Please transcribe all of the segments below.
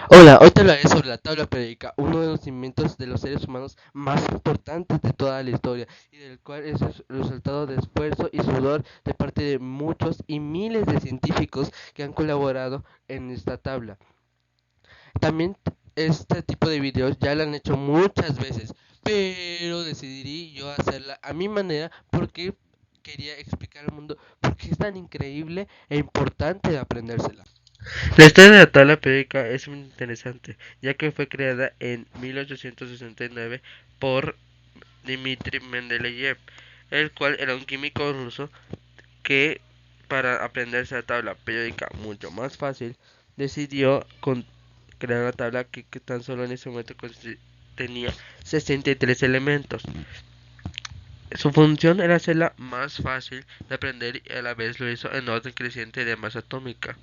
Hola, hoy te hablaré sobre la tabla periódica, uno de los inventos de los seres humanos más importantes de toda la historia y del cual es el resultado de esfuerzo y sudor de parte de muchos y miles de científicos que han colaborado en esta tabla. También este tipo de videos ya lo han hecho muchas veces, pero decidí yo hacerla a mi manera porque quería explicar al mundo por qué es tan increíble e importante aprendérsela. La historia de la tabla periódica es muy interesante, ya que fue creada en 1869 por Dmitri Mendeleev, el cual era un químico ruso que, para aprenderse la tabla periódica mucho más fácil, decidió crear una tabla que tan solo en ese momento tenía 63 elementos. Su función era hacerla más fácil de aprender y a la vez lo hizo en orden creciente de masa atómica.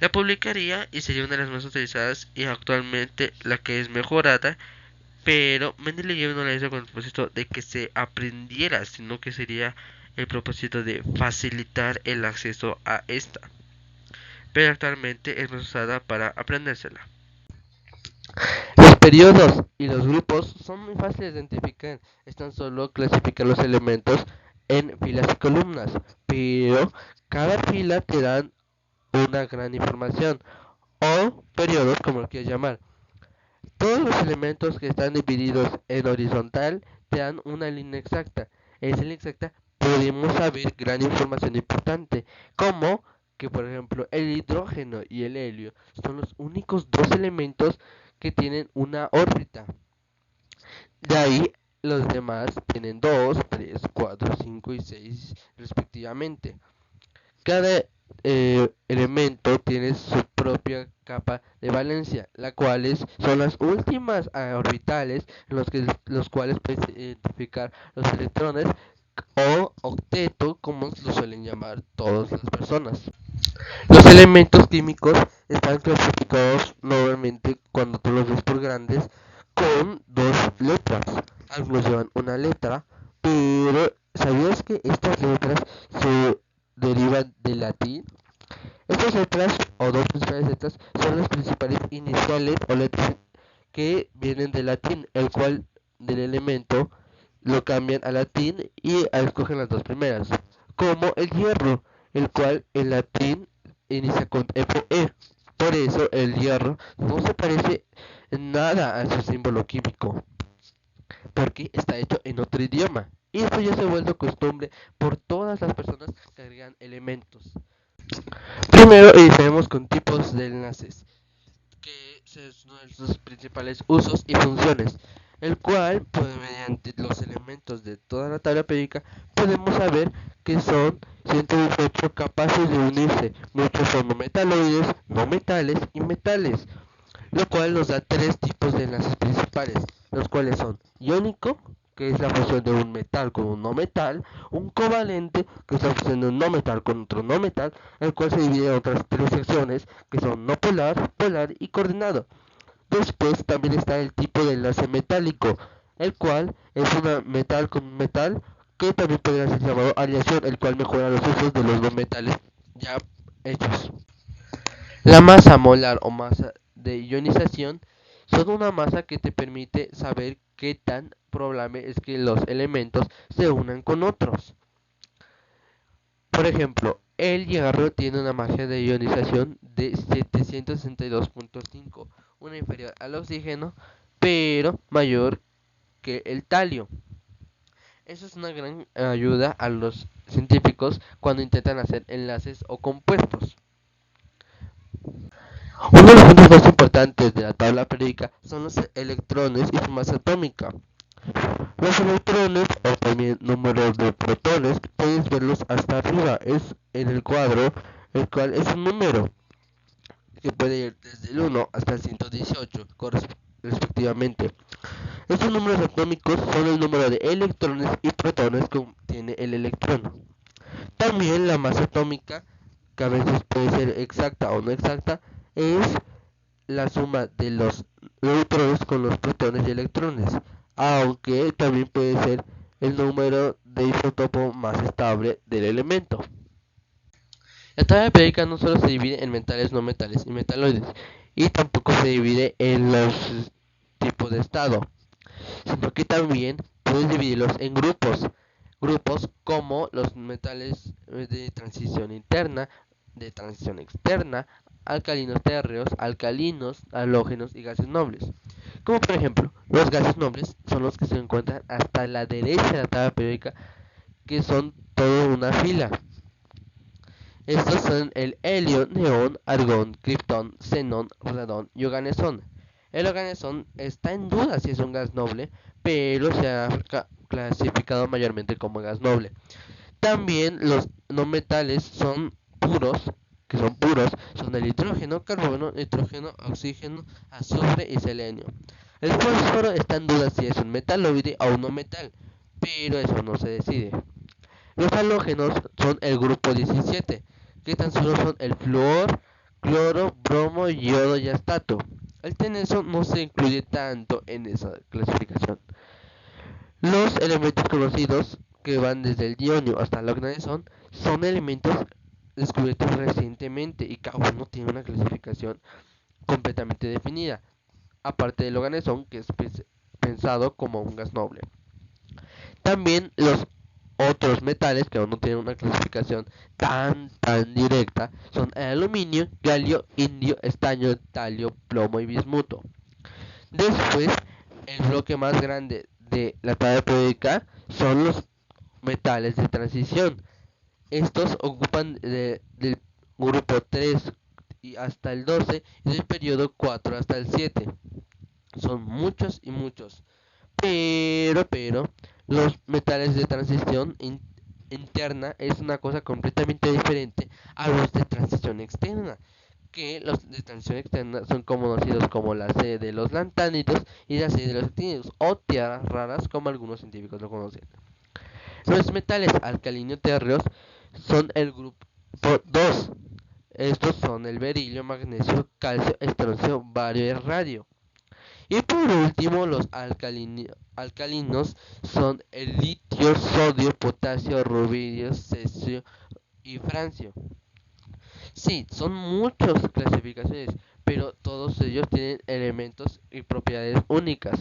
La publicaría y sería una de las más utilizadas y actualmente la que es mejorada, pero Mendeleev no la hizo con el propósito de que se aprendiera, sino que sería el propósito de facilitar el acceso a esta. Pero actualmente es más usada para aprendérsela. Los periodos y los grupos son muy fáciles de identificar, es tan solo clasificar los elementos en filas y columnas, pero cada fila te dan una gran información o periodos como lo quieras llamar. Todos los elementos que están divididos en horizontal te dan una línea exacta. En esa línea exacta podemos saber gran información importante, como que por ejemplo el hidrógeno y el helio son los únicos dos elementos que tienen una órbita. De ahí los demás tienen 2, 3, 4, 5 y 6 respectivamente. Cada elemento tiene su propia capa de valencia, las cuales son las últimas orbitales en los cuales puedes identificar los electrones o octeto, como lo suelen llamar todas las personas. Los elementos químicos están clasificados normalmente cuando tú los ves por grandes con dos letras. Algunos llevan una letra, pero ¿sabías que estas letras se derivan del latín? Estas letras, o dos principales letras, son las principales iniciales o letras que vienen del latín, el cual del elemento lo cambian a latín y escogen las dos primeras, como el hierro, el cual en latín inicia con Fe. Por eso el hierro no se parece en nada a su símbolo químico, porque está hecho en otro idioma. Y esto ya se ha vuelto costumbre por todas las personas que agregan elementos. Primero iniciaremos con tipos de enlaces, que es uno de sus principales usos y funciones, el cual, pues, mediante los elementos de toda la tabla periódica, podemos saber que son 118 capaces de unirse. Muchos son no metaloides, no metales y metales, lo cual nos da tres tipos de enlaces principales, los cuales son iónico, que es la fusión de un metal con un no metal, un covalente, que es la fusión de un no metal con otro no metal, el cual se divide en otras tres secciones, que son no polar, polar y coordinado. Después también está el tipo de enlace metálico, el cual es un metal con metal, que también podría ser llamado aleación, el cual mejora los usos de los dos metales ya hechos. La masa molar o masa de ionización son una masa que te permite saber qué tan probable es que los elementos se unan con otros. Por ejemplo, el hierro tiene una masa de ionización de 762.5, una inferior al oxígeno, pero mayor que el talio. Eso es una gran ayuda a los científicos cuando intentan hacer enlaces o compuestos. Uno de los puntos más importantes de la tabla periódica son los electrones y su masa atómica. Los electrones, o también número de protones, puedes verlos hasta arriba, es en el cuadro, el cual es un número que puede ir desde el 1 hasta el 118 respectivamente. Estos números atómicos son el número de electrones y protones que tiene el electrón. También la masa atómica, que a veces puede ser exacta o no exacta, es la suma de los neutrones con los protones y electrones, aunque también puede ser el número de isótopo más estable del elemento. La tabla periódica no solo se divide en metales, no metales y metaloides, y tampoco se divide en los tipos de estado, sino que también puedes dividirlos en grupos como los metales de transición interna, de transición externa, alcalinos térreos, alcalinos, halógenos y gases nobles. Como por ejemplo, los gases nobles son los que se encuentran hasta la derecha de la tabla periódica, que son toda una fila. Estos son el helio, neón, argón, criptón, xenón, radón y organesón. El organesón está en duda si es un gas noble, pero se ha clasificado mayormente como gas noble. También los no metales son puros, son el hidrógeno, carbono, nitrógeno, oxígeno, azufre y selenio. El fósforo está en duda si es un metaloide o un no metal, pero eso no se decide. Los halógenos son el grupo 17, que tan solo son el flúor, cloro, bromo, yodo y astato. El teneso no se incluye tanto en esa clasificación. Los elementos conocidos, que van desde el ionio hasta el organesón, son elementos descubiertos recientemente y cada uno tiene una clasificación completamente definida, aparte del organesón, que es pensado como un gas noble. También los otros metales que aún no tienen una clasificación tan directa son el aluminio, galio, indio, estaño, talio, plomo y bismuto. Después, el bloque más grande de la tabla periódica son los metales de transición. Estos ocupan del grupo 3 y hasta el 12 y del periodo 4 hasta el 7. Son muchos y muchos. Pero, los metales de transición interna es una cosa completamente diferente a los de transición externa, que los de transición externa son conocidos como la sede de los lantánidos y la sede de los actínidos, o tierras raras como algunos científicos lo conocen. Los metales alcalino-térreos son el grupo 2. Estos son el berilio, magnesio, calcio, estroncio, bario y radio. Y por último, los alcalinos son el litio, sodio, potasio, rubidio, cesio y francio. Sí, son muchas clasificaciones, pero todos ellos tienen elementos y propiedades únicas.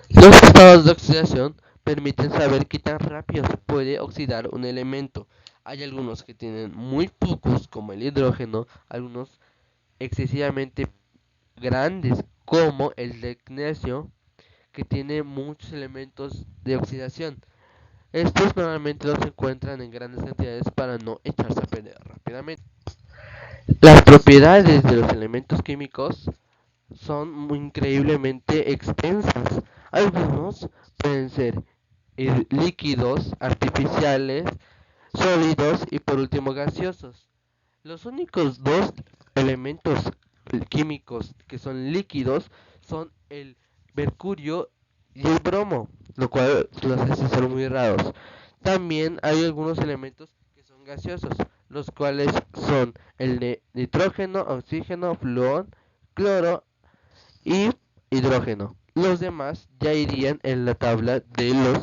Los estados de oxidación permiten saber qué tan rápido se puede oxidar un elemento. Hay algunos que tienen muy pocos, como el hidrógeno, algunos excesivamente grandes, como el magnesio, que tiene muchos elementos de oxidación. Estos normalmente los encuentran en grandes cantidades para no echarse a perder rápidamente. Las propiedades de los elementos químicos son muy increíblemente extensas. Algunos pueden ser líquidos, artificiales, sólidos y por último gaseosos. Los únicos dos elementos químicos que son líquidos son el mercurio y el bromo, lo cual los hace ser muy raros. También hay algunos elementos que son gaseosos, los cuales son el nitrógeno, oxígeno, flúor, cloro y hidrógeno. Los demás ya irían en la tabla de los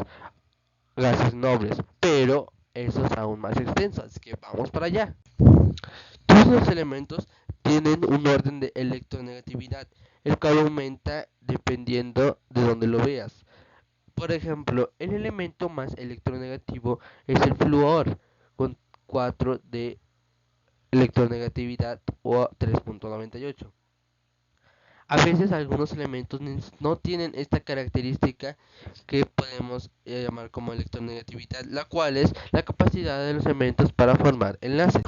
gases nobles, pero eso es aún más extenso, así que vamos para allá. Todos los elementos tienen un orden de electronegatividad, el cual aumenta dependiendo de donde lo veas. Por ejemplo, el elemento más electronegativo es el flúor, con 4 de electronegatividad o 3.98. A veces algunos elementos no tienen esta característica que podemos llamar como electronegatividad, la cual es la capacidad de los elementos para formar enlaces.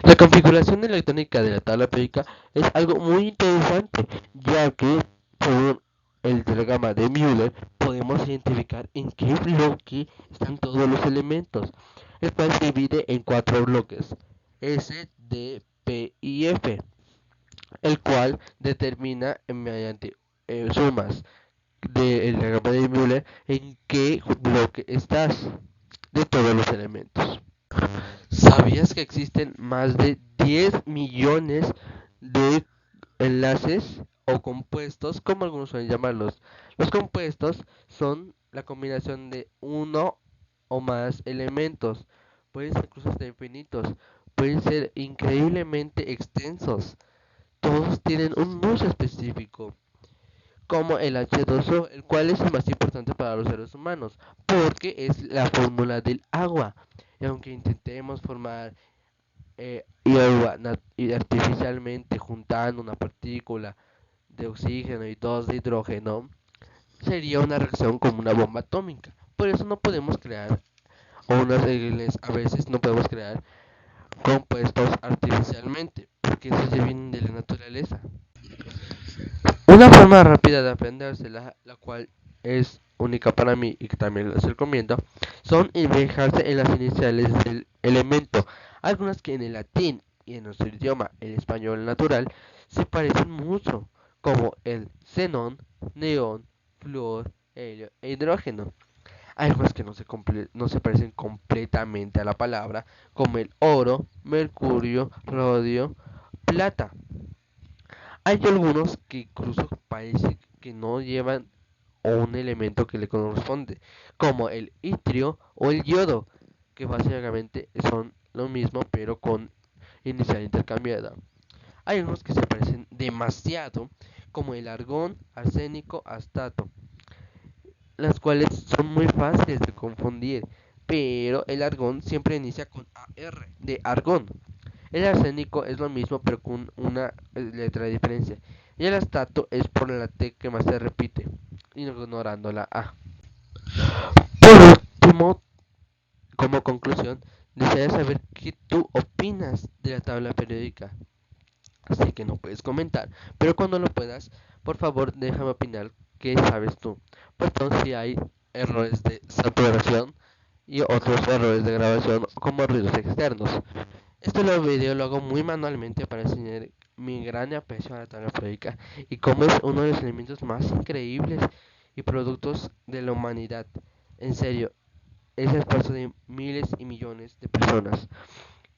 La configuración electrónica de la tabla periódica es algo muy interesante, ya que según el diagrama de Müller podemos identificar en qué bloque están todos los elementos, el cual se divide en cuatro bloques: S, D, P y F, el cual determina mediante sumas del diagrama de Müller en qué bloque estás de todos los elementos. ¿Sabías que existen más de 10 millones de enlaces o compuestos, como algunos suelen llamarlos? Los compuestos son la combinación de uno o más elementos. Pueden ser incluso hasta infinitos. Pueden ser increíblemente extensos. todos tienen un uso específico, como el H2O, el cual es el más importante para los seres humanos, porque es la fórmula del agua. Y aunque intentemos formar hierba y artificialmente juntando una partícula de oxígeno y dos de hidrógeno, sería una reacción como una bomba atómica. Por eso no podemos crear, a veces no podemos crear compuestos artificialmente, porque esos ya vienen de la naturaleza. Una forma rápida de aprendérsela, la cual es única para mí y que también les recomiendo, son fijarse en las iniciales del elemento. Algunas que en el latín y en nuestro idioma, el español natural, se parecen mucho, como el xenón, neón, flúor, helio e hidrógeno. Hay algunas que no se parecen completamente a la palabra, como el oro, mercurio, rodio, plata. Hay algunos que incluso parece que no llevan un elemento que le corresponde, como el itrio o el yodo, que básicamente son lo mismo pero con inicial intercambiada. Hay unos que se parecen demasiado, como el argón, arsénico, astato, las cuales son muy fáciles de confundir, pero el argón siempre inicia con AR, de argón. El arsénico es lo mismo pero con una letra de diferencia. Y el astato es por la T que más se repite, ignorando la A. Por último, como conclusión, desearía saber qué tú opinas de la tabla periódica. Así que no puedes comentar, pero cuando lo puedas, por favor déjame opinar qué sabes tú. Pues entonces si hay errores de saturación y otros errores de grabación como ruidos externos. Lo hago muy manualmente para enseñar mi gran aprecio a la tabla periódica y cómo es uno de los elementos más increíbles y productos de la humanidad. En serio, es el esfuerzo de miles y millones de personas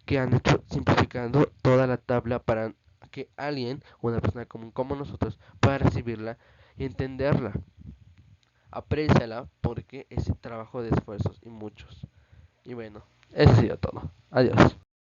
que han hecho simplificando toda la tabla para que alguien, una persona común como nosotros, pueda recibirla y entenderla. Apréciala porque es trabajo de esfuerzos y muchos. Y bueno, eso ha sido todo. Adiós.